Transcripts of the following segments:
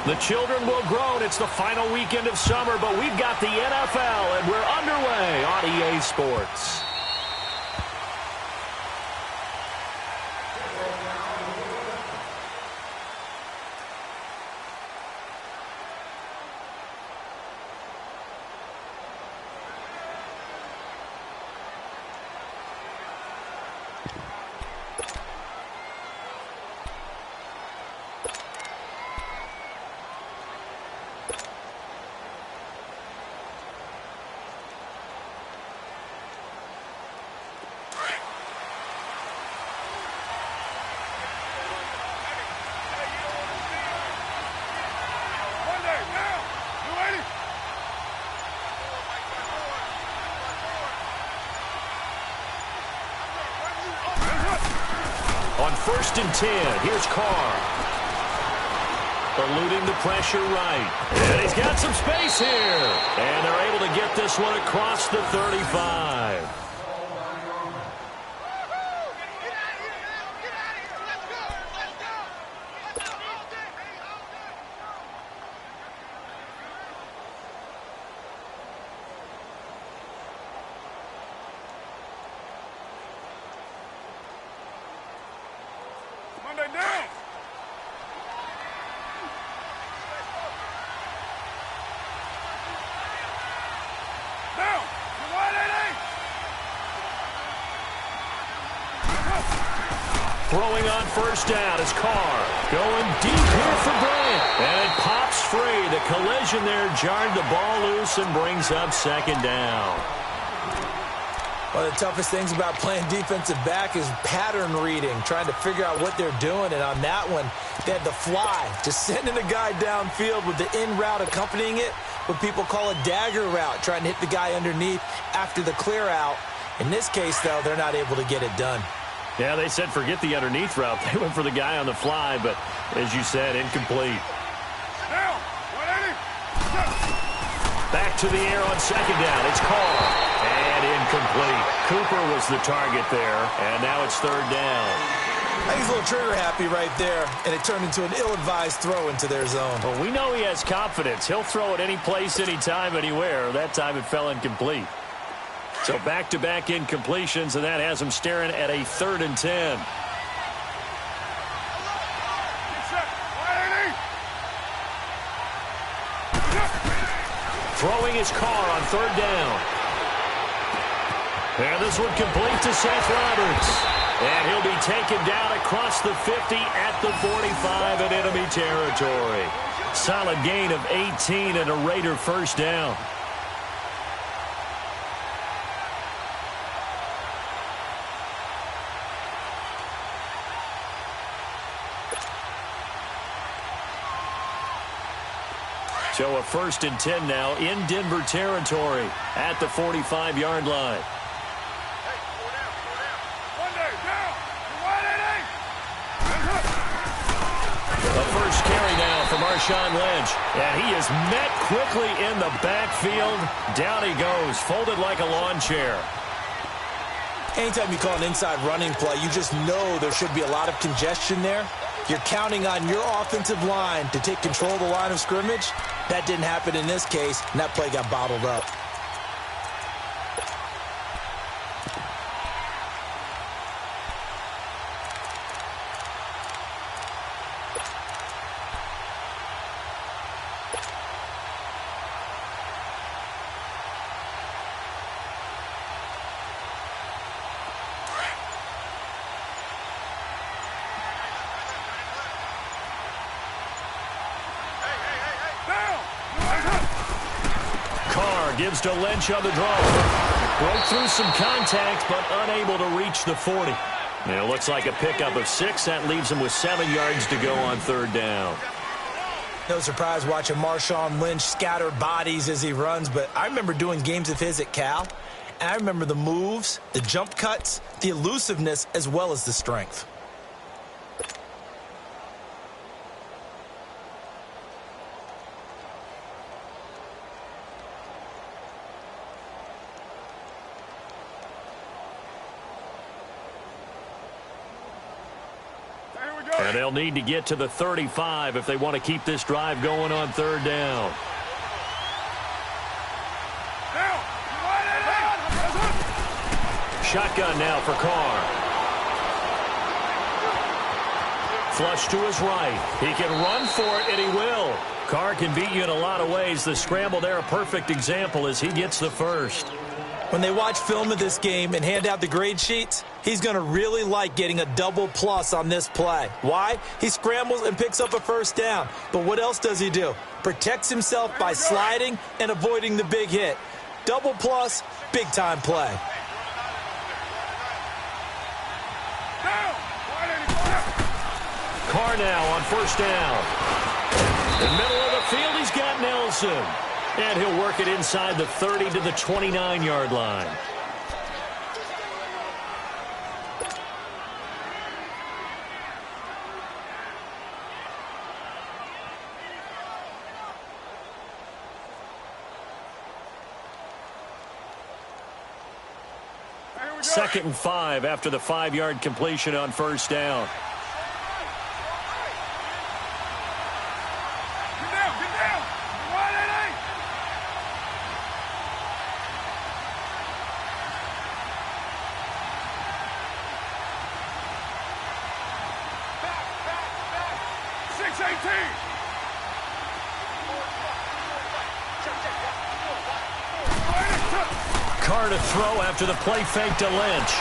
The children will groan. It's the final weekend of summer, but we've got the NFL, and we're underway on EA Sports. On 1st and 10, here's Carr. Eluding the pressure right. And he's got some space here. And they're able to get this one across the 35. Throwing on 1st down is Carr. Going deep here for Bryant. And it pops free. The collision there jarred the ball loose and brings up 2nd down. One of the toughest things about playing defensive back is pattern reading, trying to figure out what they're doing. And on that one, they had the fly, just sending a guy downfield with the in route accompanying it, what people call a dagger route, trying to hit the guy underneath after the clear out. In this case, though, they're not able to get it done. Yeah, they said forget the underneath route. They went for the guy on the fly, but as you said, incomplete. Back to the air on 2nd down. It's Carr. And incomplete. Cooper was the target there, and now it's 3rd down. I think he's a little trigger happy right there, and it turned into an ill-advised throw into their zone. Well, we know he has confidence. He'll throw it any place, anytime, anywhere. That time it fell incomplete. So back-to-back incompletions, and that has him staring at a 3rd and 10. Throwing his Carr on 3rd down. And this one complete to Seth Roberts. And he'll be taken down across the 50 at the 45 in enemy territory. Solid gain of 18 and a Raider 1st down. So a 1st and 10 now in Denver territory at the 45-yard line. The first carry now from Marshawn Lynch. And he is met quickly in the backfield. Down he goes, folded like a lawn chair. Anytime you call an inside running play, you just know there should be a lot of congestion there. You're counting on your offensive line to take control of the line of scrimmage. That didn't happen in this case, and that play got bottled up. Gives to Lynch on the draw. Broke through some contact, but unable to reach the 40. And it looks like a pickup of 6. That leaves him with 7 yards to go on 3rd down. No surprise watching Marshawn Lynch scatter bodies as he runs, but I remember doing games of his at Cal, and I remember the moves, the jump cuts, the elusiveness, as well as the strength. And And they'll need to get to the 35 if they want to keep this drive going on third down. Shotgun now for Carr. Flush to his right. He can run for it, and he will. Carr can beat you in a lot of ways. The scramble there, a perfect example as he gets the first. When they watch film of this game and hand out the grade sheets, he's going to really like getting a double plus on this play. Why? He scrambles and picks up a first down. But what else does he do? Protects himself by sliding and avoiding the big hit. Double plus, big-time play. Carr now on first down. In the middle of the field, he's got Nelson. And he'll work it inside the 30 to the 29-yard line. Second and 5 after the 5-yard completion on first down. Carr to throw after the play fake to Lynch.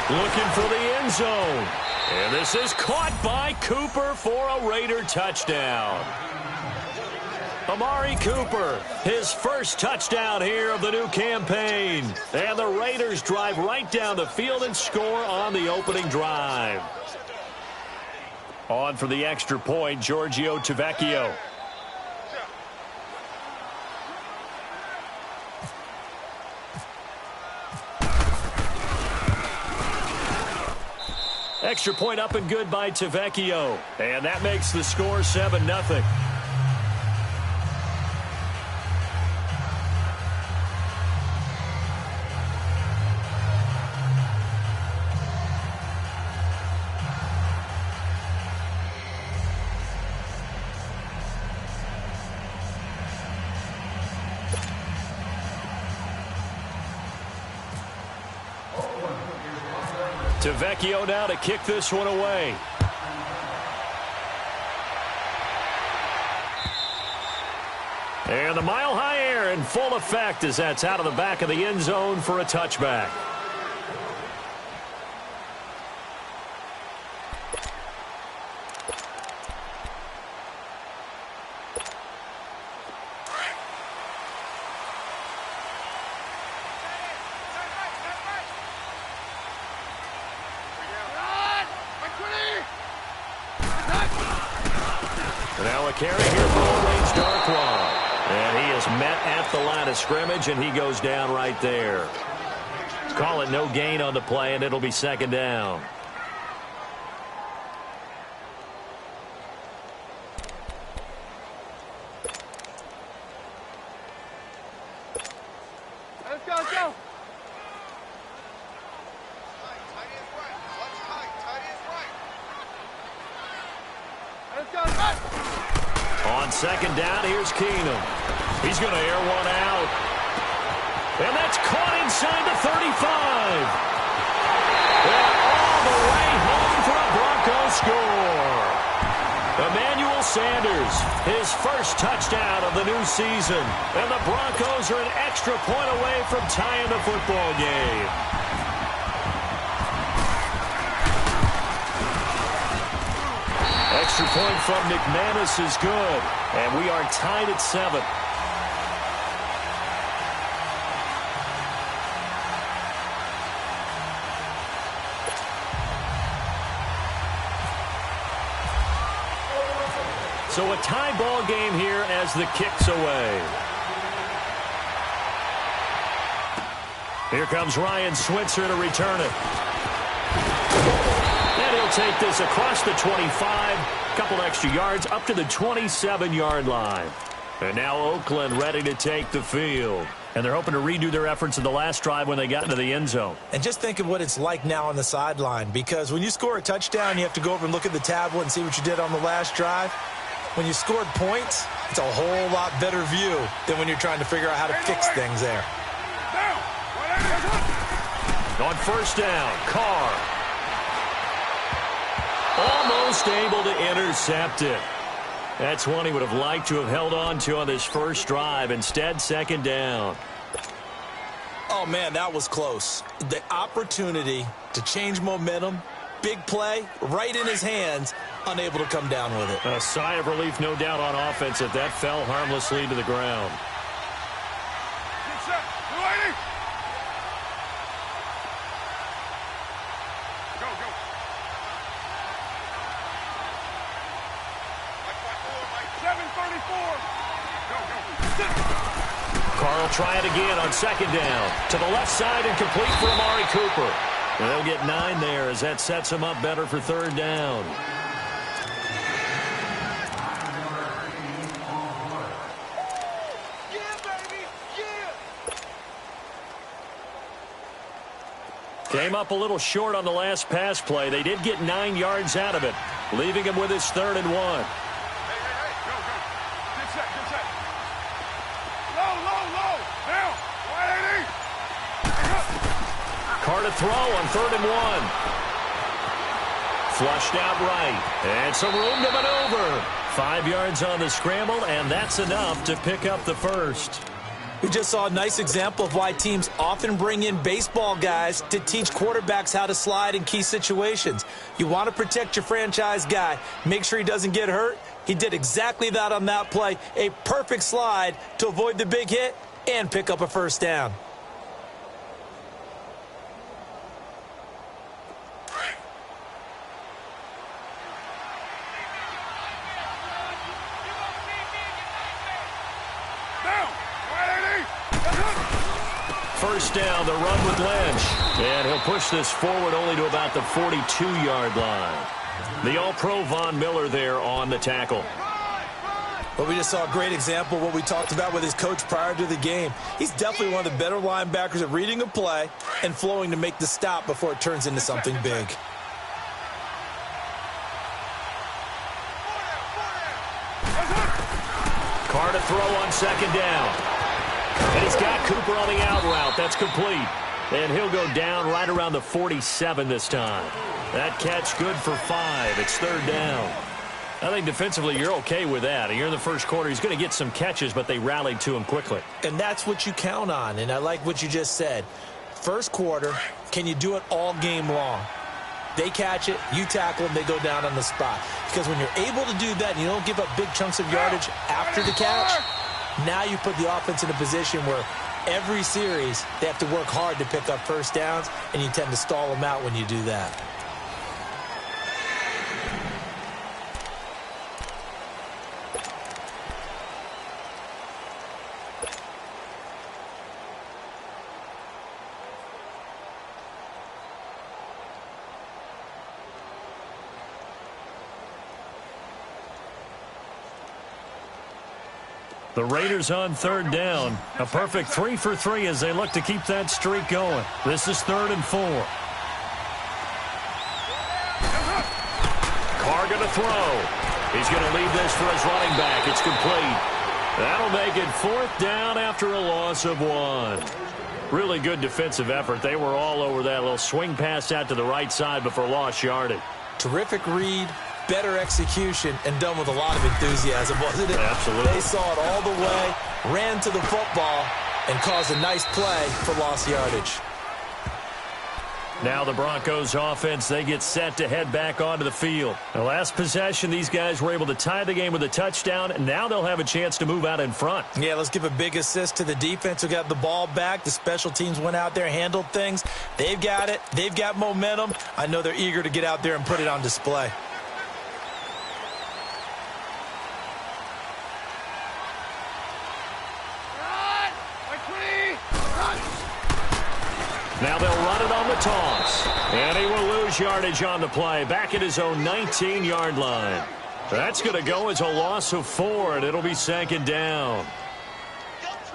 Looking for the end zone. And this is caught by Cooper for a Raider touchdown. Amari Cooper, his first touchdown here of the new campaign. And the Raiders drive right down the field and score on the opening drive. On for the extra point, Giorgio ThaShark316's. Extra point up and good by ThaShark316. And that makes the score 7-0. ThaShark316 now to kick this one away. And the mile-high air in full effect as that's out of the back of the end zone for a touchback. Now a carry here for Old Range Darkwa. And he is met at the line of scrimmage, and he goes down right there. Call it no gain on the play, and it'll be second down. Let's go, let's go. On second down, here's Keenum. He's going to air one out. And that's caught inside the 35. And all the way home for a Broncos score. Emmanuel Sanders, his first touchdown of the new season. And the Broncos are an extra point away from tying the football game. Extra point from McManus is good. And we are tied at 7. So a tie ball game here as the kick's away. Here comes Ryan Switzer to return it. And he'll take this across the 25. Couple extra yards up to the 27-yard line. And now Oakland ready to take the field. And they're hoping to redo their efforts in the last drive when they got into the end zone. And just think of what it's like now on the sideline, because when you score a touchdown, you have to go over and look at the tablet and see what you did on the last drive. When you scored points, it's a whole lot better view than when you're trying to figure out how to fix things there. On first down, Carr. Almost able to intercept it. That's one he would have liked to have held on to on this first drive. Instead, second down. Oh, man, that was close. The opportunity to change momentum, big play, right in his hands, unable to come down with it. A sigh of relief, no doubt, on offense if that fell harmlessly to the ground. Carr will try it again on second down. To the left side and complete for Amari Cooper. And they'll get 9 there as that sets him up better for third down. Came up a little short on the last pass play. They did get 9 yards out of it, leaving him with his 3rd and 1. Carr to throw on 3rd and 1. Flushed out right. And some room to maneuver. 5 yards on the scramble, and that's enough to pick up the first. We just saw a nice example of why teams often bring in baseball guys to teach quarterbacks how to slide in key situations. You want to protect your franchise guy. Make sure he doesn't get hurt. He did exactly that on that play. A perfect slide to avoid the big hit and pick up a first down. First down, the run with Lynch. And he'll push this forward only to about the 42-yard line. The All-Pro Von Miller there on the tackle. Well, we just saw a great example of what we talked about with his coach prior to the game. He's definitely one of the better linebackers at reading a play and flowing to make the stop before it turns into something big. Carr to throw on second down. And he's got Cooper on the out route. That's complete. And he'll go down right around the 47 this time. That catch good for 5. It's 3rd down. I think defensively you're okay with that. Here in the first quarter, he's going to get some catches, but they rallied to him quickly. And that's what you count on, and I like what you just said. First quarter, can you do it all game long? They catch it, you tackle them, they go down on the spot. Because when you're able to do that and you don't give up big chunks of yardage after the catch, now you put the offense in a position where every series they have to work hard to pick up first downs, and you tend to stall them out when you do that. The Raiders on 3rd down. A perfect 3 for 3 as they look to keep that streak going. This is 3rd and 4. Carr going to throw. He's going to leave this for his running back. It's complete. That'll make it 4th down after a loss of 1. Really good defensive effort. They were all over that little swing pass out to the right side before lost yardage. Terrific read. Better execution, and done with a lot of enthusiasm, wasn't it? Absolutely. They saw it all the way, ran to the football, and caused a nice play for lost yardage. Now the Broncos offense, they get set to head back onto the field. The last possession, these guys were able to tie the game with a touchdown, and now they'll have a chance to move out in front. Yeah, let's give a big assist to the defense who got the ball back. The special teams went out there, handled things. They've got it. They've got momentum. I know they're eager to get out there and put it on display. Now they'll run it on the toss. And he will lose yardage on the play. Back at his own 19-yard line. That's going to go as a loss of 4, and it'll be 2nd down.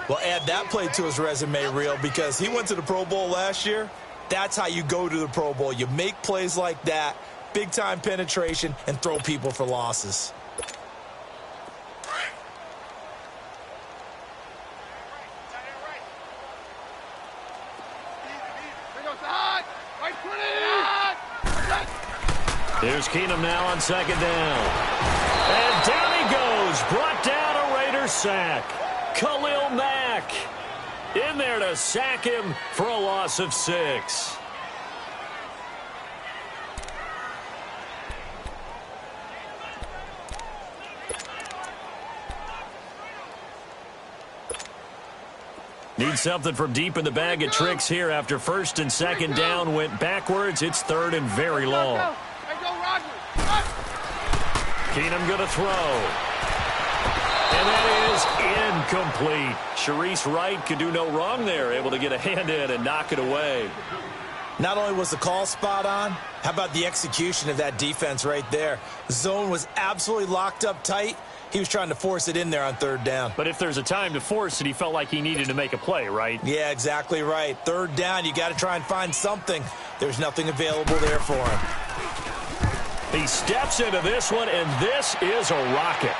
Well, add that play to his resume reel because he went to the Pro Bowl last year. That's how you go to the Pro Bowl. You make plays like that, big-time penetration, and throw people for losses. Here's Keenum now on second down. And down he goes. Brought down a Raiders sack. Khalil Mack in there to sack him for a loss of 6. Need something from deep in the bag of tricks here after first and second down went backwards. It's third and very long. Keenum going to throw. And that is incomplete. Sharice Wright could do no wrong there, able to get a hand in and knock it away. Not only was the call spot on, how about the execution of that defense right there? The zone was absolutely locked up tight. He was trying to force it in there on third down. But if there's a time to force it, he felt like he needed to make a play, right? Yeah, exactly right. Third down, you got to try and find something. There's nothing available there for him. He steps into this one, and this is a rocket.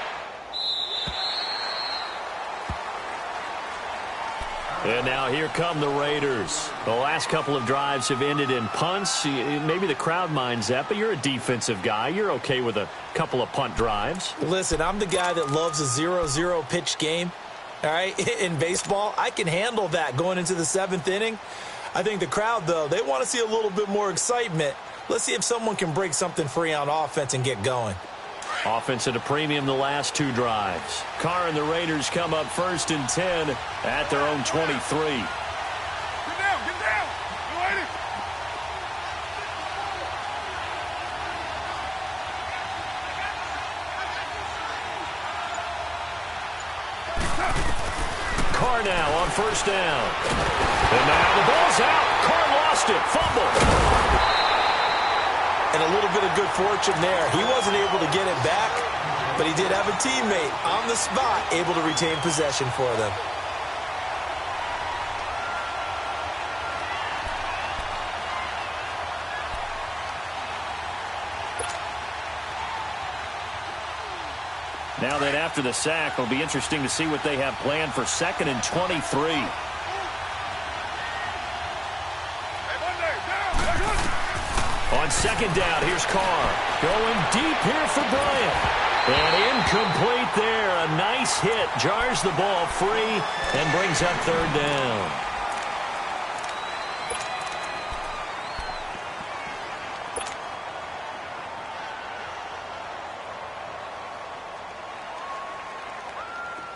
And now here come the Raiders. The last couple of drives have ended in punts. Maybe the crowd minds that, but you're a defensive guy. You're okay with a couple of punt drives. Listen, I'm the guy that loves a 0-0 pitch game. All right, in baseball, I can handle that going into the 7th inning. I think the crowd, though, they want to see a little bit more excitement. Let's see if someone can break something free on offense and get going. Offense at a premium the last 2 drives. Carr and the Raiders come up first and 10 at their own 23. Get down, get down. Go at it. Carr now on first down. And now the ball's out. Carr lost it. Fumble. And a little bit of good fortune there. He wasn't able to get it back, but he did have a teammate on the spot able to retain possession for them. Now that after the sack, it'll be interesting to see what they have planned for 2nd and 23. On second down, here's Carr. Going deep here for Bryant. And incomplete there. A nice hit. Jars the ball free and brings up third down.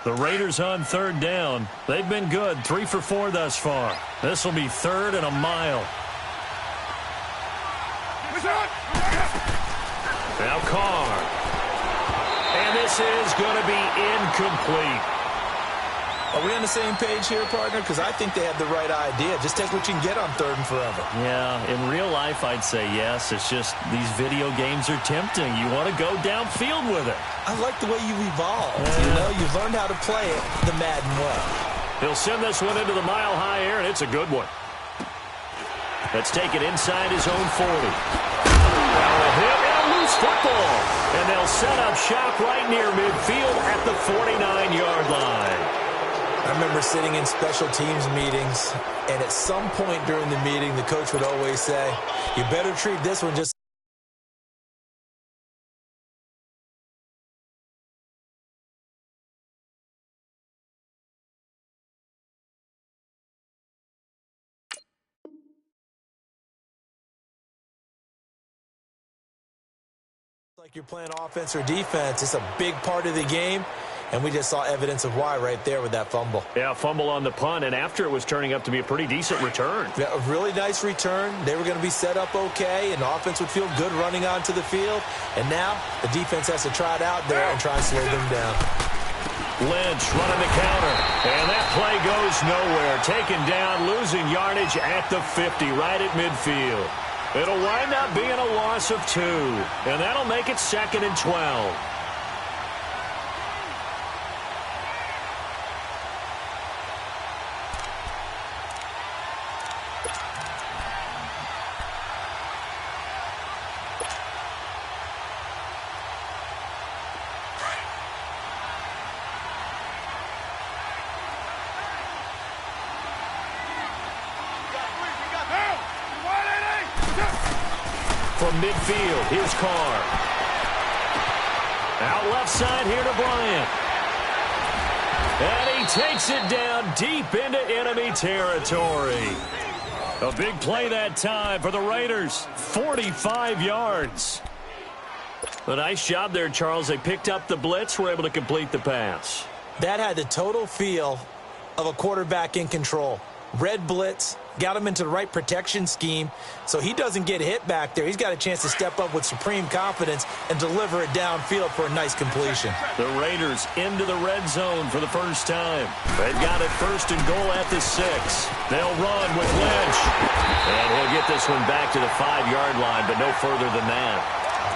The Raiders on third down. They've been good. 3 for 4 thus far. This will be 3rd and a mile. Now Carr. And this is going to be incomplete. Are we on the same page here, partner? Because I think they have the right idea. Just take what you can get on 3rd and forever. Yeah, in real life, I'd say yes. It's just these video games are tempting. You want to go downfield with it. I like the way you've evolved. You know, you've learned how to play it the Madden way. He'll send this one into the mile-high air, and it's a good one. Let's take it inside his own 40. Now a hit and a loose football. And they'll set up shop right near midfield at the 49-yard line. I remember sitting in special teams meetings, and at some point during the meeting, the coach would always say, you better treat this one just like you're playing offense or defense. It's a big part of the game, and we just saw evidence of why right there with that fumble. Yeah, fumble on the punt, and after it was turning up to be a pretty decent return. Yeah, a really nice return. They were going to be set up okay, and the offense would feel good running onto the field. And now the defense has to try it out there and try and slow them down. Lynch running the counter, and that play goes nowhere. Taken down, losing yardage at the 50, right at midfield. It'll wind up being a loss of 2, and that'll make it 2nd and 12. from midfield. Here's Carr. Out left side here to Bryant. And he takes it down deep into enemy territory. A big play that time for the Raiders. 45 yards. A nice job there, Charles. They picked up the blitz, were able to complete the pass. That had the total feel of a quarterback in control. Red blitz, got him into the right protection scheme, so he doesn't get hit back there. He's got a chance to step up with supreme confidence and deliver it downfield for a nice completion. The Raiders into the red zone for the first time. They've got it first and goal at the 6. They'll run with Lynch. And he'll get this one back to the 5-yard line, but no further than that.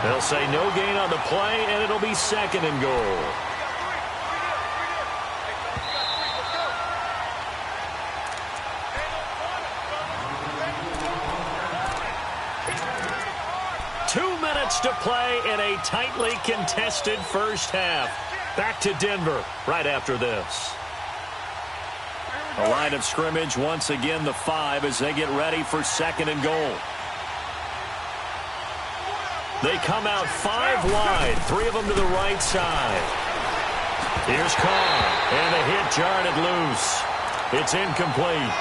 They'll say no gain on the play, and it'll be second and goal. To play in a tightly contested first half. Back to Denver right after this. A line of scrimmage once again the 5 as they get ready for second and goal. They come out 5 wide, 3 of them to the right side. Here's Carr, and a hit jarred loose. It's incomplete.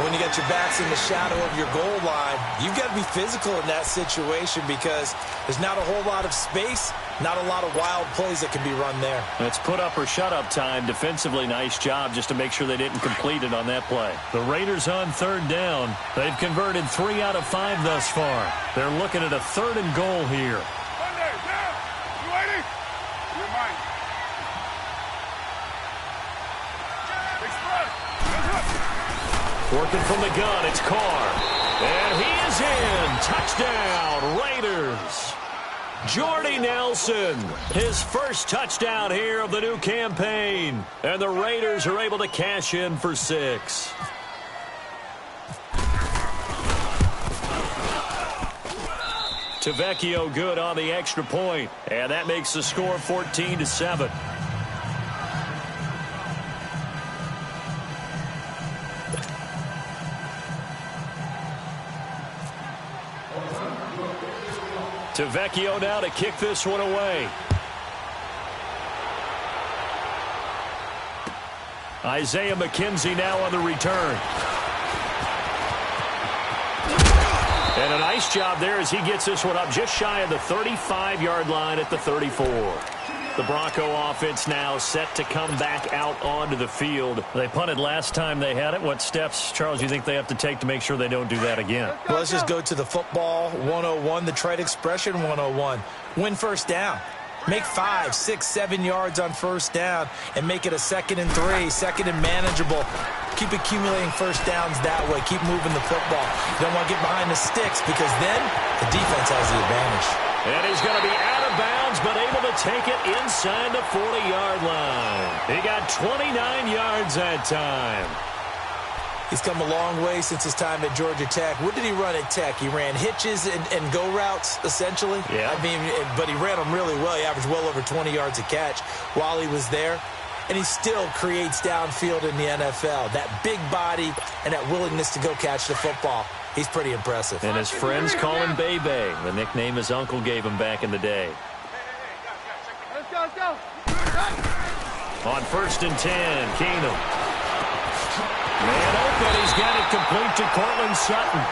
When you got your backs in the shadow of your goal line, you've got to be physical in that situation because there's not a whole lot of space, not a lot of wild plays that can be run there. It's put up or shut up time. Defensively, nice job just to make sure they didn't complete it on that play. The Raiders on third down. They've converted 3 out of 5 thus far. They're looking at a third and goal here. Working from the gun, it's Carr. And he is in. Touchdown, Raiders. Jordy Nelson, his first touchdown here of the new campaign. And the Raiders are able to cash in for 6. Tavecchio good on the extra point. And that makes the score 14-7. Tavecchio now to kick this one away. Isaiah McKenzie now on the return. And a nice job there as he gets this one up just shy of the 35-yard line at the 34. The Bronco offense now set to come back out onto the field. They punted last time they had it. What steps, Charles, you think they have to take to make sure they don't do that again? Well, let's just go to the football 101, the trade expression 101. Win first down. Make 5, 6, 7 yards on first down and make it a 2nd and 3, second and manageable. Keep accumulating first downs that way. Keep moving the football. You don't want to get behind the sticks because then the defense has the advantage. And he's going to be out of bounds, but able to take it inside the 40-yard line. He got 29 yards that time. He's come a long way since his time at Georgia Tech. What did he run at Tech? He ran hitches and go routes, essentially. Yeah. I mean, but he ran them really well. He averaged well over 20 yards a catch while he was there. And he still creates downfield in the NFL. That big body and that willingness to go catch the football. He's pretty impressive. And his friends call him Bebe, the nickname his uncle gave him back in the day. Let's go. On 1st and 10, Keenum. Man open, he's got it complete to Cortland Sutton.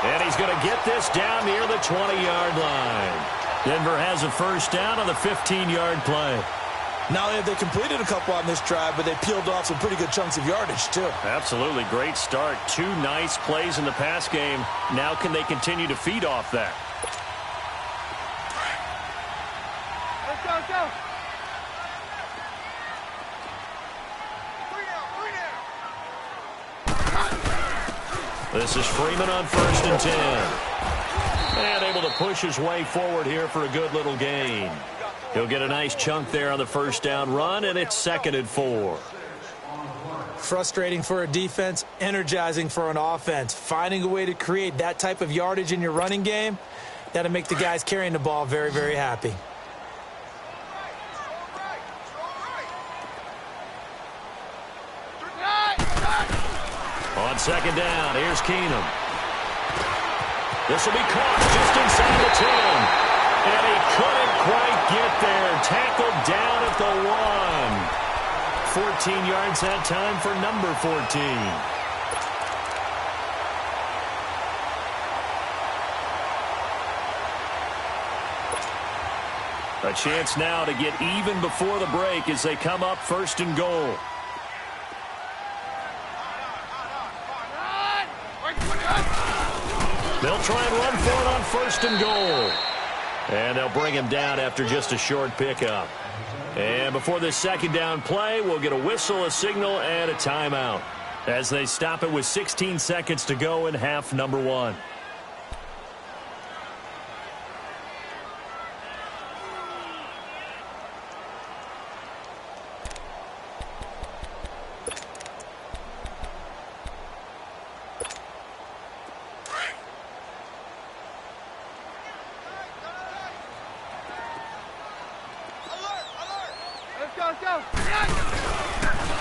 And he's going to get this down near the 20-yard line. Denver has a first down on the 15-yard play. Not only have they completed a couple on this drive, but they peeled off some pretty good chunks of yardage, too. Absolutely. Great start. 2 nice plays in the pass game. Now can they continue to feed off that? Let's go. This is Freeman on 1st and 10. And able to push his way forward here for a good little gain. He'll get a nice chunk there on the first down run, and it's 2nd and 4. Frustrating for a defense, energizing for an offense. Finding a way to create that type of yardage in your running game, that'll make the guys carrying the ball very, very happy. On 2nd down, here's Keenum. This will be caught just inside the 10. And he couldn't quite get there. Tackled down at the 1. 14 yards that time for number 14. A chance now to get even before the break as they come up 1st and goal. They'll try and run for it on 1st and goal. And they'll bring him down after just a short pickup. And before this 2nd down play, we'll get a whistle, a signal, and a timeout as they stop it with 16 seconds to go in half number 1.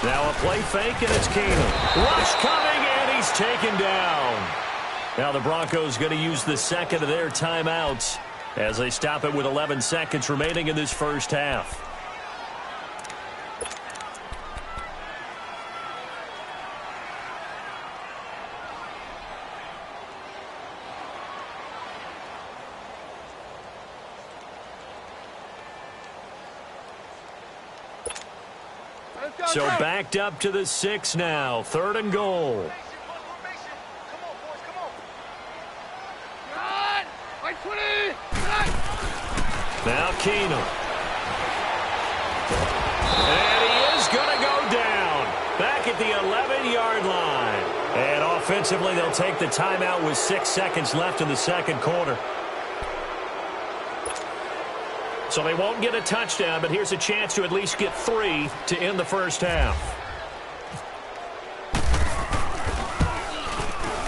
Now a play fake, and it's Keenum. Rush coming, and he's taken down. Now the Broncos going to use the 2nd of their timeouts as they stop it with 11 seconds remaining in this first half. So backed up to the 6 now. 3rd and goal. Now Keenum. And he is going to go down. Back at the 11-yard line. And offensively, they'll take the timeout with 6 seconds left in the 2nd quarter. So they won't get a touchdown, but here's a chance to at least get 3 to end the first half.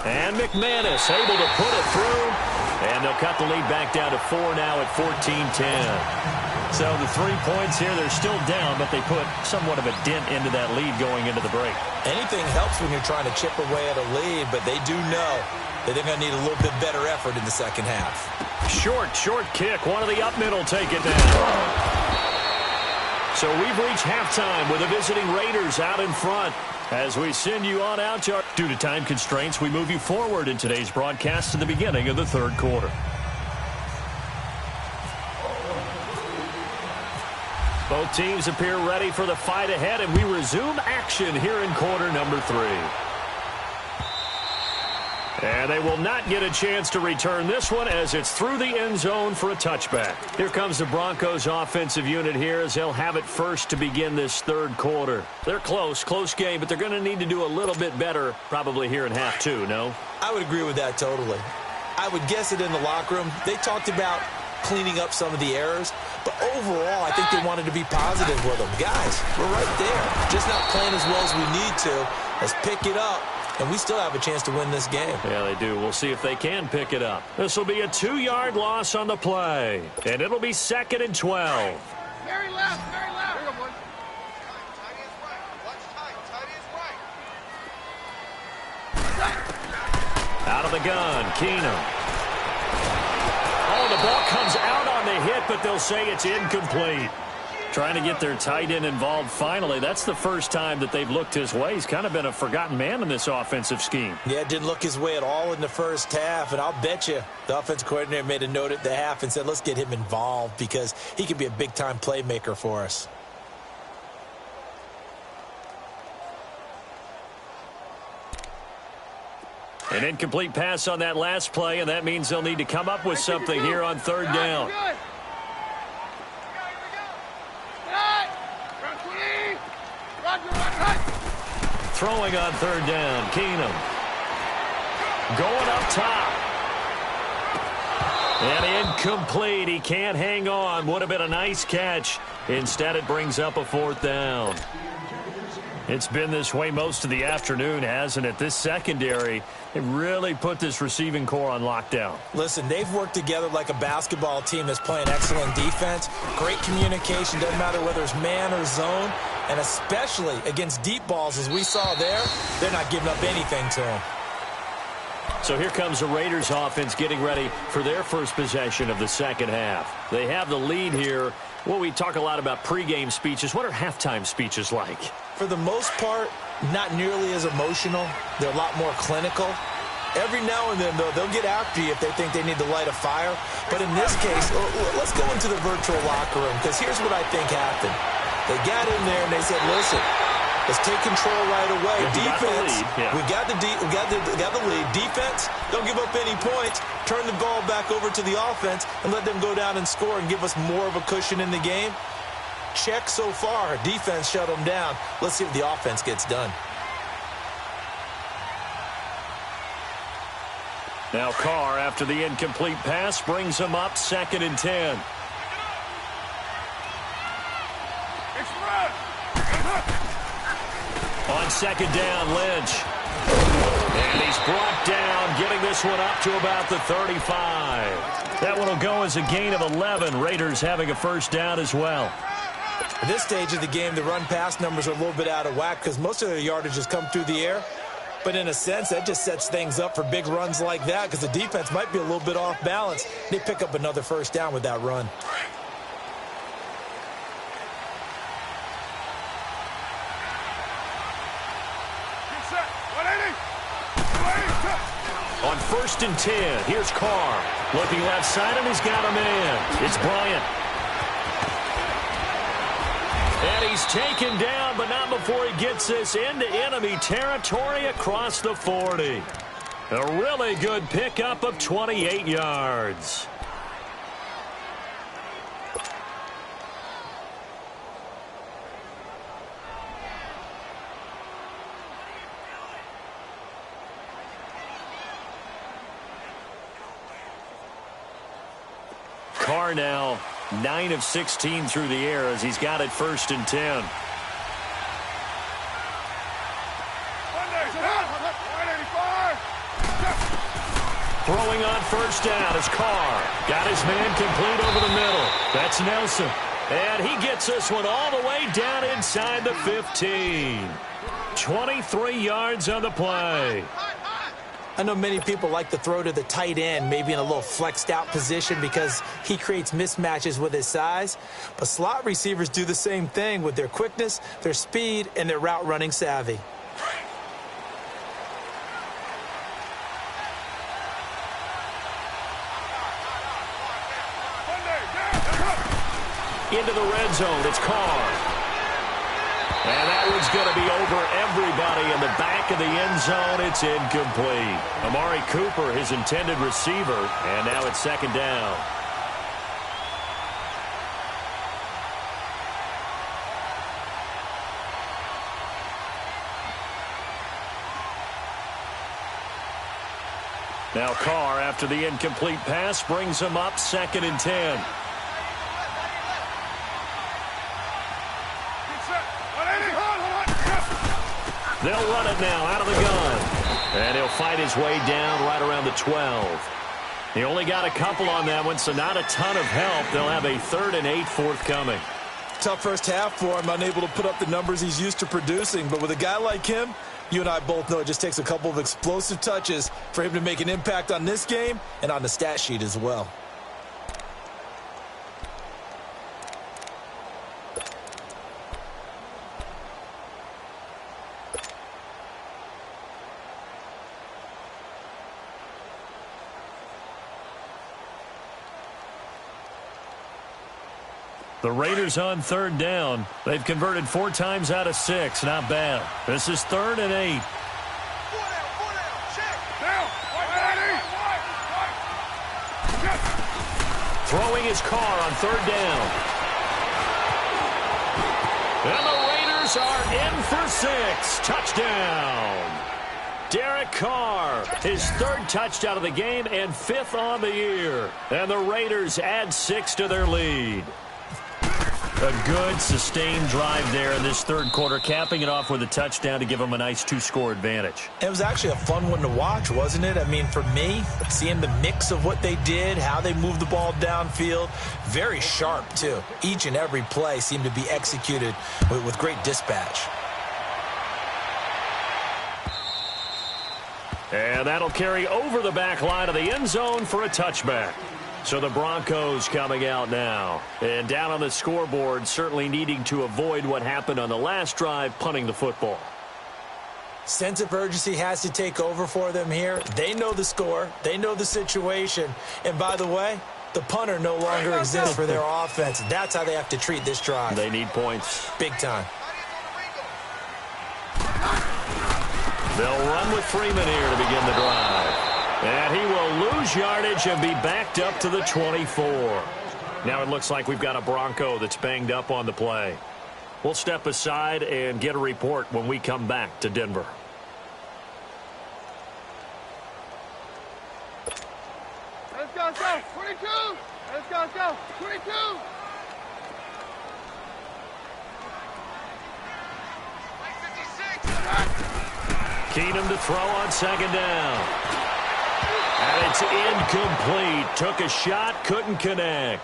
And McManus able to put it through. And they'll cut the lead back down to 4 now at 14-10. So the 3 points here, they're still down, but they put somewhat of a dent into that lead going into the break. Anything helps when you're trying to chip away at a lead, but they do know that they're going to need a little bit better effort in the 2nd half. Short kick. One of the up middle take it down. So we've reached halftime with the visiting Raiders out in front. As we send you on out, due to time constraints, we move you forward in today's broadcast to the beginning of the 3rd quarter. Both teams appear ready for the fight ahead, and we resume action here in quarter number 3. And they will not get a chance to return this one as it's through the end zone for a touchback. Here comes the Broncos offensive unit here as they'll have it first to begin this 3rd quarter. They're close game, but they're going to need to do a little bit better probably here in half 2, no? I would agree with that totally. I would guess it in the locker room. They talked about cleaning up some of the errors, but overall I think they wanted to be positive with them. Guys, we're right there. Just not playing as well as we need to. Let's pick it up. And we still have a chance to win this game. Yeah, they do. We'll see if they can pick it up. This will be a 2-yard loss on the play. And it'll be 2nd and 12. Very left, very left. Here, boy. Tight is right. Watch tight is right. Out of the gun, Keenum. Oh, the ball comes out on the hit, but they'll say it's incomplete. Trying to get their tight end involved finally. That's the first time that they've looked his way. He's kind of been a forgotten man in this offensive scheme. Yeah, it didn't look his way at all in the first half, and I'll bet you the offensive coordinator made a note at the half and said, let's get him involved because he could be a big-time playmaker for us. An incomplete pass on that last play, and that means they'll need to come up with something here on 3rd down. Throwing on 3rd down, Keenum. Going up top. And incomplete. He can't hang on. Would have been a nice catch. Instead, it brings up a 4th down. It's been this way most of the afternoon, hasn't it? This secondary, they really put this receiving core on lockdown. Listen, they've worked together like a basketball team that's playing excellent defense. Great communication. Doesn't matter whether it's man or zone. And especially against deep balls, as we saw there, they're not giving up anything to them. So here comes the Raiders offense getting ready for their first possession of the second half. They have the lead here. Well, we talk a lot about pregame speeches. What are halftime speeches like? For the most part, not nearly as emotional. They're a lot more clinical. Every now and then, though, they'll get after you if they think they need to light a fire. But in this case, let's go into the virtual locker room, because here's what I think happened. They got in there and they said, listen, let's take control right away. Defense, we got the lead. Defense, don't give up any points. Turn the ball back over to the offense and let them go down and score and give us more of a cushion in the game. Check so far. Defense shut them down. Let's see if the offense gets done. Now Carr, after the incomplete pass, brings him up 2nd and 10. On 2nd down, Lynch. And he's brought down, getting this one up to about the 35. That one will go as a gain of 11. Raiders having a first down as well. At this stage of the game, the run-pass numbers are a little bit out of whack because most of their yardage has come through the air. But in a sense, that just sets things up for big runs like that because the defense might be a little bit off balance. They pick up another first down with that run. On 1st and 10, here's Carr. Looking left side, and he's got a man. It's Bryant. And he's taken down, but not before he gets this into enemy territory across the 40. A really good pickup of 28 yards. Carr now 9 of 16 through the air as he's got it 1st and 10. Throwing on 1st down is Carr. Got his man complete over the middle. That's Nelson. And he gets this one all the way down inside the 15. 23 yards on the play. I know many people like to throw to the tight end, maybe in a little flexed out position because he creates mismatches with his size. But slot receivers do the same thing with their quickness, their speed, and their route running savvy. Into the red zone, it's Carr. And that one's going to be over everybody in the back of the end zone. It's incomplete. Amari Cooper, his intended receiver, and now it's 2nd down. Now Carr, after the incomplete pass, brings him up 2nd and 10. They'll run it now out of the gun. And he'll fight his way down right around the 12. He only got a couple on that one, so not a ton of help. They'll have a 3rd and 8 forthcoming. Tough first half for him, unable to put up the numbers he's used to producing. But with a guy like him, you and I both know it just takes a couple of explosive touches for him to make an impact on this game and on the stat sheet as well. The Raiders on 3rd down. They've converted 4 times out of 6. Not bad. This is 3rd and 8. Throwing his Carr on 3rd down. And the Raiders are in for 6. Touchdown. Derek Carr, his 3rd touchdown of the game and 5th on the year. And the Raiders add 6 to their lead. A good, sustained drive there in this 3rd quarter, capping it off with a touchdown to give them a nice 2-score advantage. It was actually a fun one to watch, wasn't it? I mean, for me, seeing the mix of what they did, how they moved the ball downfield, very sharp, too. Each and every play seemed to be executed with great dispatch. And that'll carry over the back line of the end zone for a touchback. So the Broncos coming out now. And down on the scoreboard, certainly needing to avoid what happened on the last drive, punting the football. Sense of urgency has to take over for them here. They know the score. They know the situation. And by the way, the punter no longer exists for their offense. That's how they have to treat this drive. They need points. Big time. They'll run with Freeman here to begin the drive. And he will lose yardage and be backed up to the 24. Now it looks like we've got a Bronco that's banged up on the play. We'll step aside and get a report when we come back to Denver. Let's go. 22. Let's go. 22. Keenum to throw on second down. And it's incomplete. Took a shot, couldn't connect.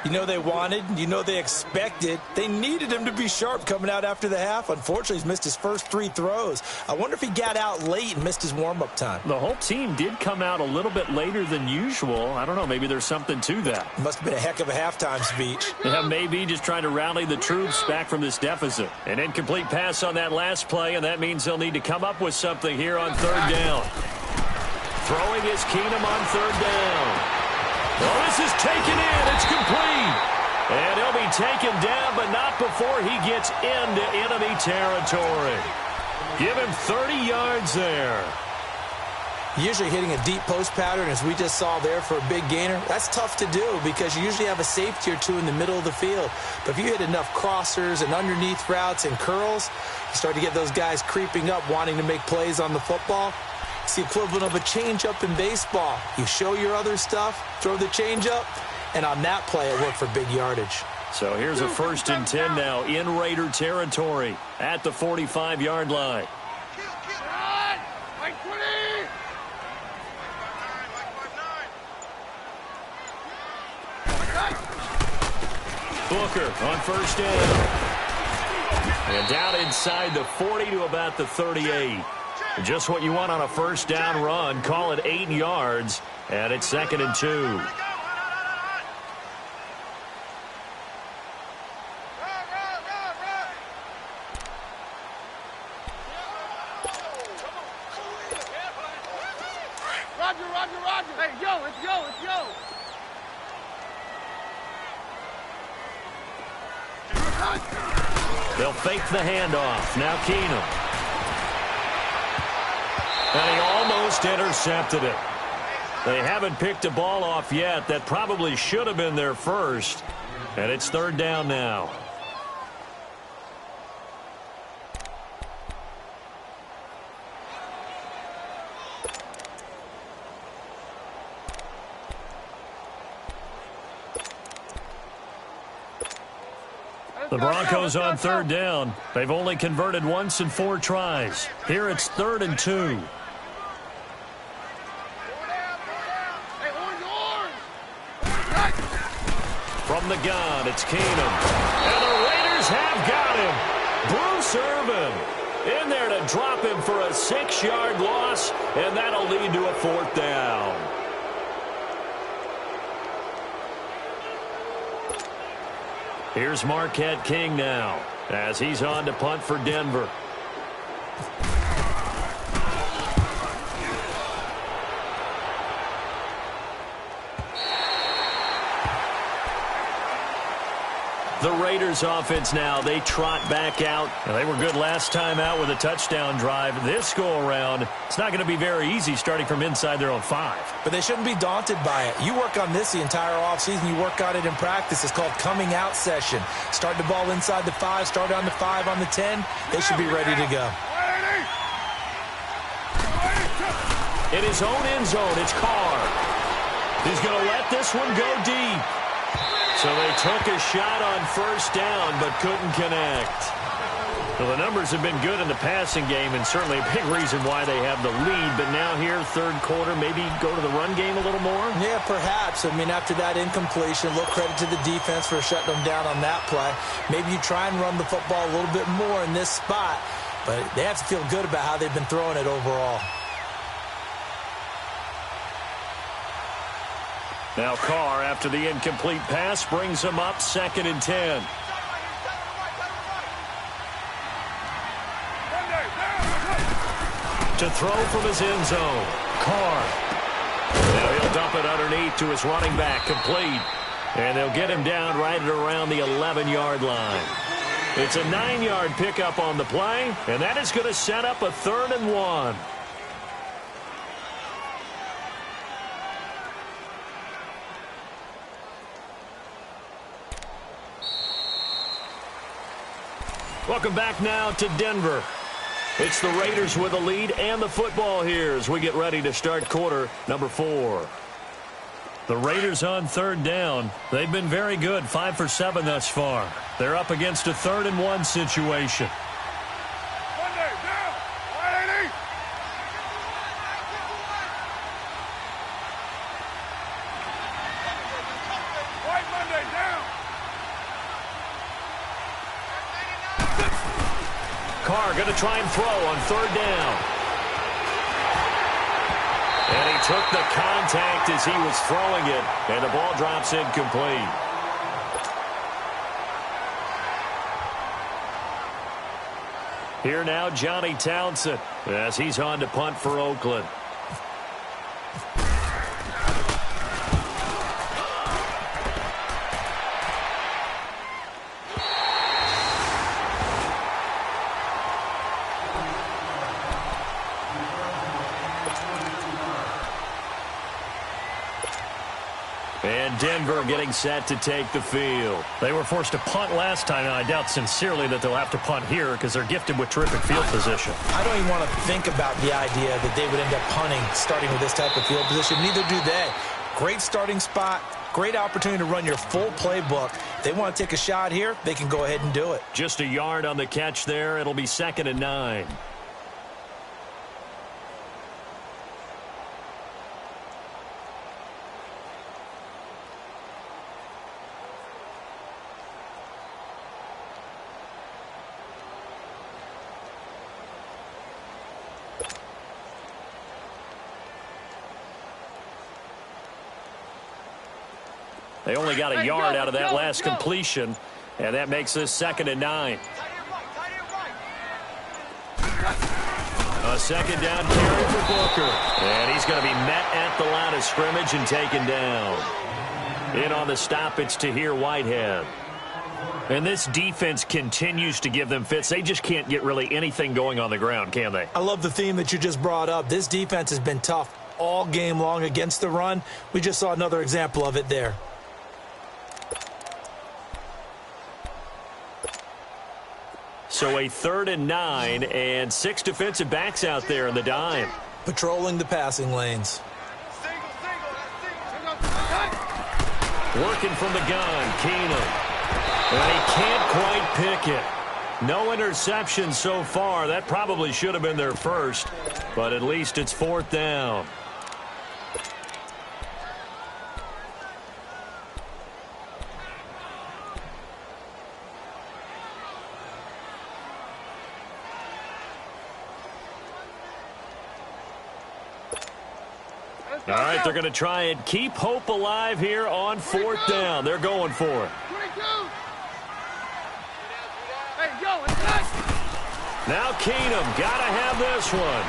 You know they wanted, you know they expected. They needed him to be sharp coming out after the half. Unfortunately, he's missed his first 3 throws. I wonder if he got out late and missed his warm-up time. The whole team did come out a little bit later than usual. I don't know, maybe there's something to that. Must have been a heck of a halftime speech. Yeah, maybe just trying to rally the troops back from this deficit. An incomplete pass on that last play, and that means they'll need to come up with something here on third down. Throwing is Keenum on third down. Well, this is taken in. It's complete. And he'll be taken down, but not before he gets into enemy territory. Give him 30 yards there. Usually hitting a deep post pattern, as we just saw there for a big gainer, that's tough to do because you usually have a safety or two in the middle of the field. But if you hit enough crossers and underneath routes and curls, you start to get those guys creeping up, wanting to make plays on the football. It's the equivalent of a changeup in baseball. You show your other stuff, throw the changeup, and on that play, it worked for big yardage. So here's a 1st and 10 now in Raider territory at the 45-yard line. Booker on first down. And down inside the 40 to about the 38. Just what you want on a first down run. Call it 8 yards. And it's 2nd and 2. Roger. Hey, let's go. They'll fake the handoff. Now Keenum. And he almost intercepted it. They haven't picked a ball off yet. That probably should have been their first. And it's 3rd down now. The Broncos on 3rd down. They've only converted once in 4 tries. Here it's 3rd and 2. From the gun, it's Keenum. And the Raiders have got him. Bruce Irvin in there to drop him for a 6-yard loss, and that'll lead to a 4th down. Here's Marquette King now as he's on to punt for Denver. The Raiders offense now, they trot back out. And they were good last time out with a touchdown drive. This go-around, it's not going to be very easy starting from inside their own 5. But they shouldn't be daunted by it. You work on this the entire offseason. You work on it in practice. It's called coming out session. Start the ball inside the 5, start on the 5, on the 10. They should be ready to go. In his own end zone, it's Carr. He's going to let this one go deep. So they took a shot on first down, but couldn't connect. Well, the numbers have been good in the passing game, and certainly a big reason why they have the lead. But now here, 3rd quarter, maybe go to the run game a little more? Yeah, perhaps. I mean, after that incompletion, a little credit to the defense for shutting them down on that play. Maybe you try and run the football a little bit more in this spot, but they have to feel good about how they've been throwing it overall. Now Carr, after the incomplete pass, brings him up 2nd and 10. To throw from his end zone. Carr. Now he'll dump it underneath to his running back. Complete. And they'll get him down right at around the 11-yard line. It's a 9-yard pickup on the play, and that is going to set up a 3rd and 1. Welcome back now to Denver. It's the Raiders with the lead and the football here as we get ready to start quarter number 4. The Raiders on 3rd down. They've been very good, 5 for 7 thus far. They're up against a 3rd and 1 situation. Monday, down. 180. White Monday, down. Carr going to try and throw on 3rd down. And he took the contact as he was throwing it, and the ball drops incomplete. Here now, Johnny Townsend, as he's on to punt for Oakland. And Denver getting set to take the field. They were forced to punt last time, and I doubt sincerely that they'll have to punt here because they're gifted with terrific field position. I don't even want to think about the idea that they would end up punting starting with this type of field position. Neither do they. Great starting spot, great opportunity to run your full playbook. They want to take a shot here, they can go ahead and do it. Just a yard on the catch there. It'll be 2nd and 9. They only got a yard out of that last completion, and that makes this 2nd and 9. A 2nd down carry for Booker. And he's going to be met at the line of scrimmage and taken down. In on the stop, it's Tahir Whitehead. And this defense continues to give them fits. They just can't get really anything going on the ground, can they? I love the theme that you just brought up. This defense has been tough all game long against the run. We just saw another example of it there. So a 3rd and 9 and 6 defensive backs out there in the dime. Patrolling the passing lanes. Working from the gun, Keenum. And he can't quite pick it. No interception so far. That probably should have been their first, but at least it's 4th down. All right, they're going to try and keep hope alive here on 4th down. They're going for it. Now Keenum, got to have this one.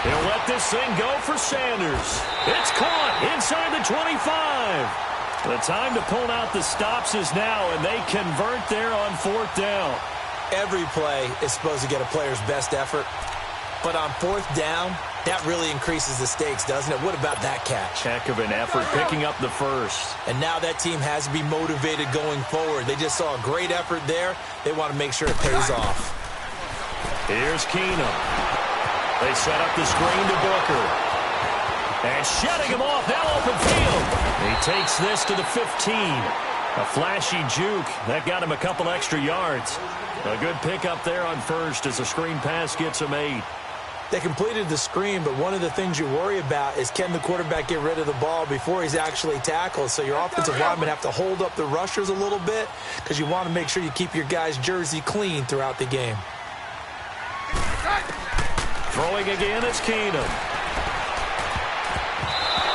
He'll let this thing go for Sanders. It's caught inside the 25. The time to pull out the stops is now, and they convert there on 4th down. Every play is supposed to get a player's best effort, but on 4th down, that really increases the stakes, doesn't it? What about that catch? Heck of an effort picking up the first. And now that team has to be motivated going forward. They just saw a great effort there. They want to make sure it pays off. Here's Keenum. They set up the screen to Booker. And shutting him off, now open field. He takes this to the 15. A flashy juke. That got him a couple extra yards. A good pickup there on first as the screen pass gets him 8. They completed the screen, but one of the things you worry about is can the quarterback get rid of the ball before he's actually tackled? So your offensive linemen have to hold up the rushers a little bit because you want to make sure you keep your guy's jersey clean throughout the game. Throwing again, it's Keenum.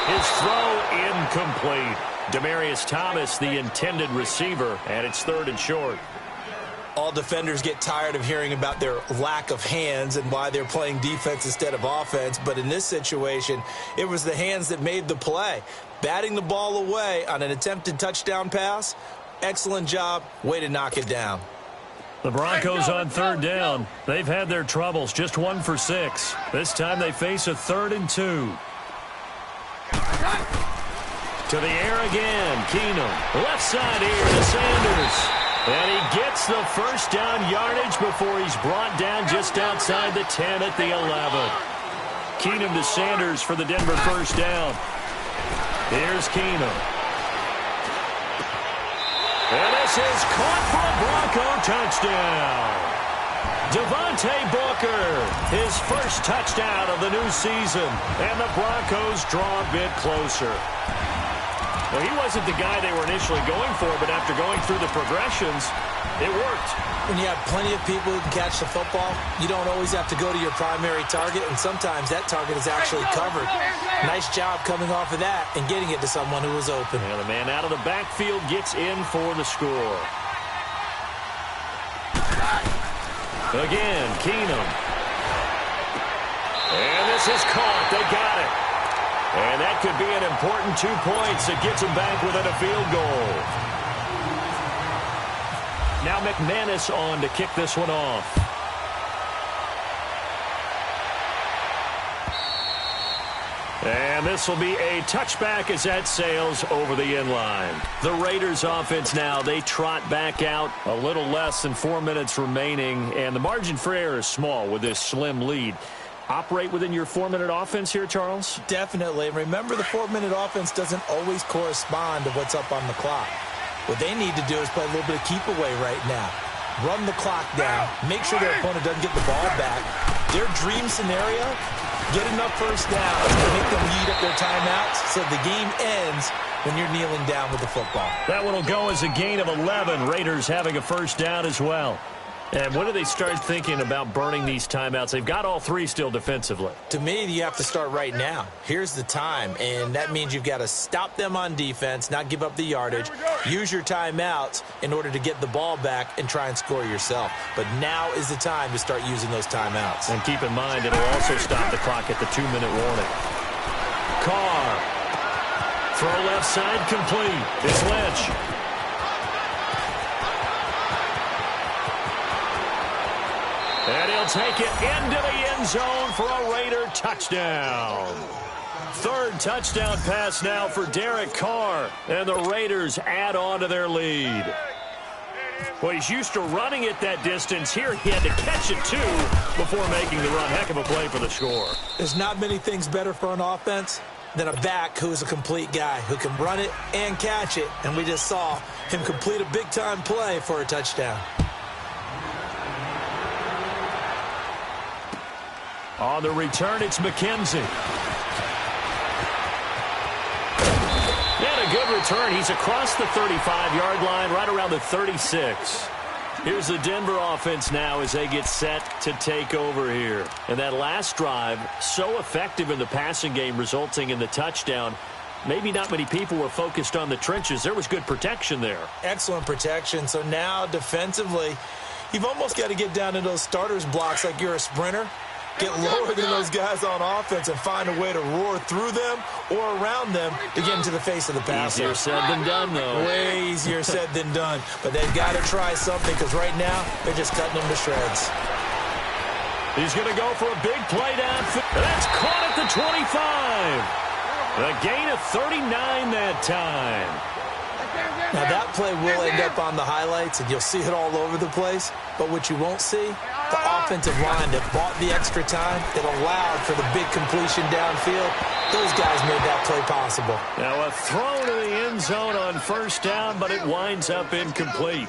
His throw incomplete. Demaryius Thomas, the intended receiver, and it's 3rd and short. All defenders get tired of hearing about their lack of hands and why they're playing defense instead of offense. But in this situation, it was the hands that made the play. Batting the ball away on an attempted touchdown pass, excellent job. Way to knock it down. The Broncos on 3rd down. They've had their troubles, just 1 for 6. This time they face a 3rd and 2. To the air again, Keenum. Left side here to Sanders. And he gets the first down yardage before he's brought down just outside the 10 at the 11. Keenum to Sanders for the Denver first down. Here's Keenum. And this is caught for a Bronco touchdown. Devontae Booker, his first touchdown of the new season. And the Broncos draw a bit closer. Well, he wasn't the guy they were initially going for, but after going through the progressions, it worked. When you have plenty of people who can catch the football, you don't always have to go to your primary target, and sometimes that target is actually covered. Nice job coming off of that and getting it to someone who was open. And the man out of the backfield gets in for the score. Again, Keenum. And this is caught. They got it. And that could be an important 2 points that gets them back within a field goal. Now McManus on to kick this one off. And this will be a touchback as that sails over the inline. The Raiders offense now, they trot back out. A little less than 4 minutes remaining, and the margin for error is small with this slim lead. Operate within your 4-minute offense here, Charles? Definitely. Remember, the 4-minute offense doesn't always correspond to what's up on the clock. What they need to do is play a little bit of keep away right now. Run the clock down. Make sure their opponent doesn't get the ball back. Their dream scenario, get enough first downs to make them lead up their timeouts so the game ends when you're kneeling down with the football. That one will go as a gain of 11. Raiders having a first down as well. And when do they start thinking about burning these timeouts? They've got all 3 still defensively. To me, you have to start right now. Here's the time, and that means you've got to stop them on defense, not give up the yardage, use your timeouts in order to get the ball back and try and score yourself. But now is the time to start using those timeouts. And keep in mind, it'll also stop the clock at the 2-minute warning. Carr. Throw left side complete. It's Lynch. And he'll take it into the end zone for a Raider touchdown. 3rd touchdown pass now for Derek Carr. And the Raiders add on to their lead. Well, he's used to running it that distance. Here he had to catch it, too, before making the run. Heck of a play for the score. There's not many things better for an offense than a back who's a complete guy who can run it and catch it. And we just saw him complete a big-time play for a touchdown. On the return, it's McKenzie. And a good return. He's across the 35-yard line, right around the 36. Here's the Denver offense now as they get set to take over here. And that last drive, so effective in the passing game, resulting in the touchdown. Maybe not many people were focused on the trenches. There was good protection there. Excellent protection. So now defensively, you've almost got to get down to those starters blocks like you're a sprinter. Get lower than those guys on offense and find a way to roar through them or around them to get into the face of the passer. Easier said than done, though. Way easier said than done. But they've got to try something because right now they're just cutting them to shreds. He's going to go for a big play downfield. That's caught at the 25. A gain of 39 that time. Now that play will end up on the highlights and you'll see it all over the place. But what you won't see, the offensive line that bought the extra time, that allowed for the big completion downfield, those guys made that play possible. Now a throw to the end zone on first down, but it winds up incomplete.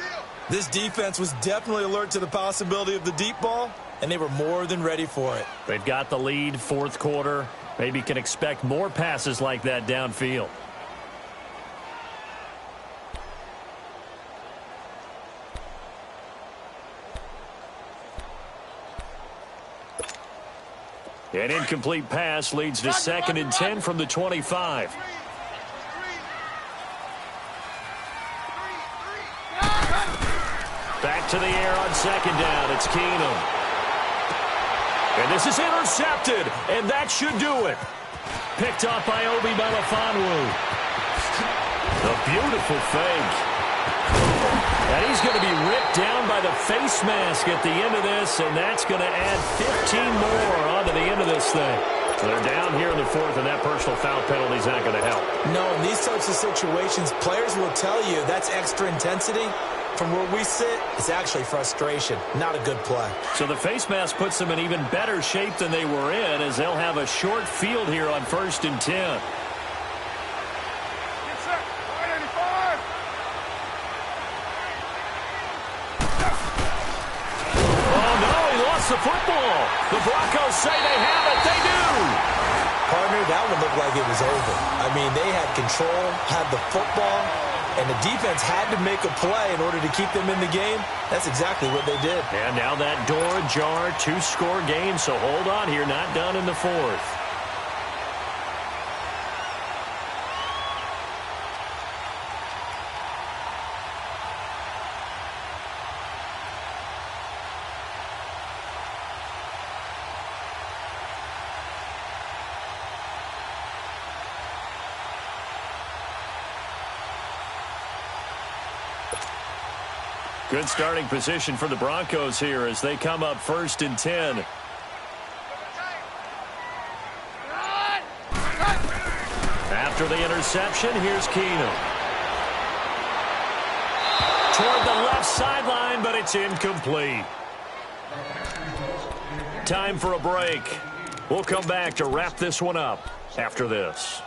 This defense was definitely alert to the possibility of the deep ball, and they were more than ready for it. They've got the lead, 4th quarter. Maybe can expect more passes like that downfield. An incomplete pass leads to 2nd and 10 from the 25. Back to the air on 2nd down. It's Keenum. And this is intercepted, and that should do it. Picked off by Obi Melifonwu. A beautiful fake. And he's going to be ripped down by the face mask at the end of this, and that's going to add 15 more onto the end of this thing. So they're down here in the 4th, and that personal foul penalty is not going to help. No, in these types of situations, players will tell you that's extra intensity. From where we sit, it's actually frustration, not a good play. So the face mask puts them in even better shape than they were in, as they'll have a short field here on 1st and 10. The football. The Broncos say they have it. They do. Partner, that one looked like it was over. I mean, they had control, had the football, and the defense had to make a play in order to keep them in the game. That's exactly what they did. And now that door ajar, 2-score game, so hold on here. Not done in the 4th. Good starting position for the Broncos here as they come up 1st and 10. After the interception, here's Keenum. Toward the left sideline, but it's incomplete. Time for a break. We'll come back to wrap this one up after this.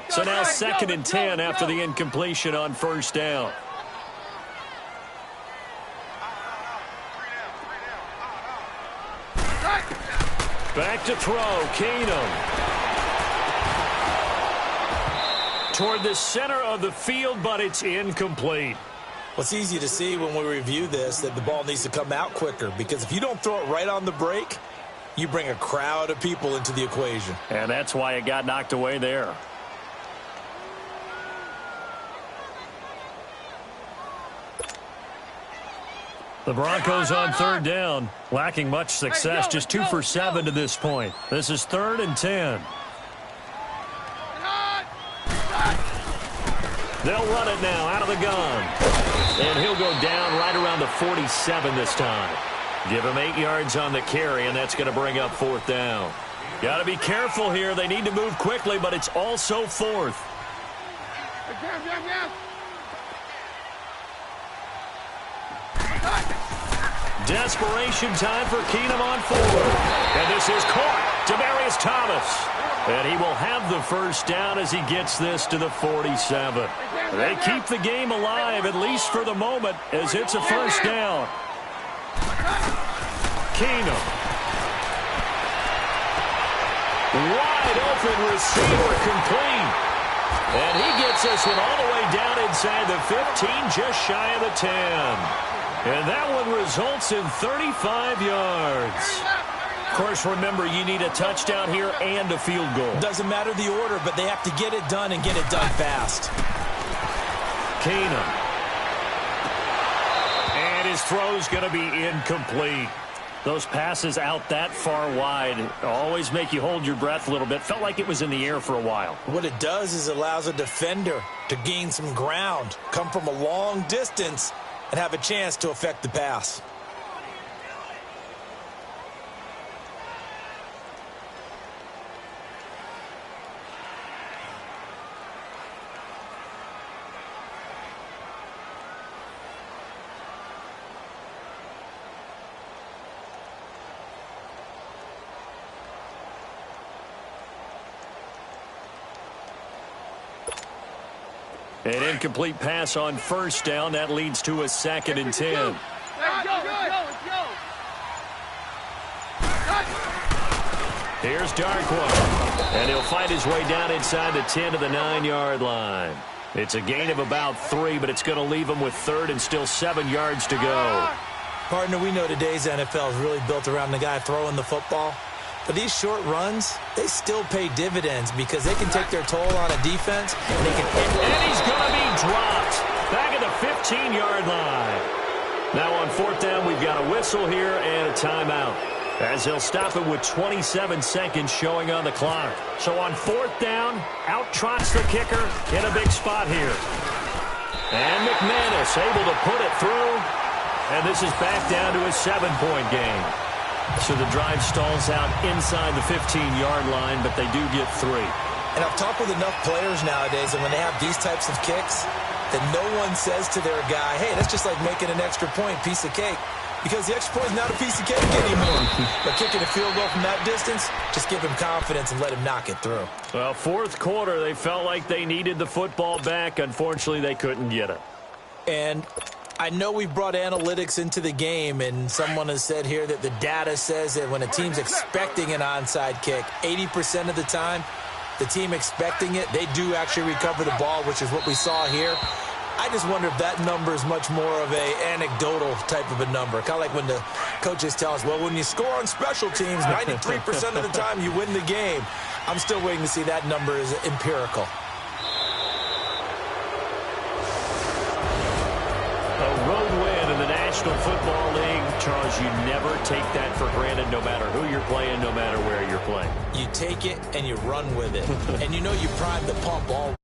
So now 2nd and 10 after the incompletion on 1st down. Back to throw, Keenum. Toward the center of the field, but it's incomplete. Well, it's easy to see when we review this that the ball needs to come out quicker, because if you don't throw it right on the break, you bring a crowd of people into the equation. And that's why it got knocked away there. The Broncos on 3rd down, lacking much success, just 2 for 7 to this point. This is 3rd and 10. They'll run it now out of the gun. And he'll go down right around the 47 this time. Give him 8 yards on the carry, and that's going to bring up 4th down. Got to be careful here. They need to move quickly, but it's also 4th. Desperation time for Keenum on 4th. And this is caught. Demaryius Thomas. And he will have the 1st down as he gets this to the 47. They keep the game alive, at least for the moment, as it's a 1st down. Keenum. Wide open receiver complete. And he gets this one all the way down inside the 15, just shy of the 10. And that one results in 35 yards. Of course, remember, you need a touchdown here and a field goal. Doesn't matter the order, but they have to get it done and get it done fast. Keenum. And his throw's going to be incomplete. Those passes out that far wide always make you hold your breath a little bit. Felt like it was in the air for a while. What it does is it allows a defender to gain some ground, come from a long distance, and have a chance to affect the pass. An incomplete pass on 1st down. That leads to a 2nd and 10. Here's Darkwa. And he'll find his way down inside the 10 to the 9-yard line. It's a gain of about 3, but it's going to leave him with 3rd and still 7 yards to go. Partner, we know today's NFL is really built around the guy throwing the football. But these short runs, they still pay dividends because they can take their toll on a defense. And he's going to be dropped back at the 15-yard line. Now on 4th down, we've got a whistle here and a timeout, as he'll stop it with 27 seconds showing on the clock. So on 4th down, out trots the kicker in a big spot here. And McManus able to put it through. And this is back down to a 7-point game. So the drive stalls out inside the 15-yard line, but they do get 3. And I've talked with enough players nowadays, and when they have these types of kicks, that no one says to their guy, hey, that's just like making an extra point, piece of cake. Because the extra point is not a piece of cake anymore. But kicking a field goal from that distance, just give him confidence and let him knock it through. Well, 4th quarter, they felt like they needed the football back. Unfortunately, they couldn't get it. And I know we've brought analytics into the game, and someone has said here that the data says that when a team's expecting an onside kick, 80% of the time, the team expecting it, they do actually recover the ball, which is what we saw here. I just wonder if that number is much more of a anecdotal type of a number. Kind of like when the coaches tell us, well, when you score on special teams, 93% of the time you win the game. I'm still waiting to see that number is empirical. A road win in the National Football League. Charles, you never take that for granted, no matter who you're playing, no matter where you're playing. You take it and you run with it. And you know you prime the pump all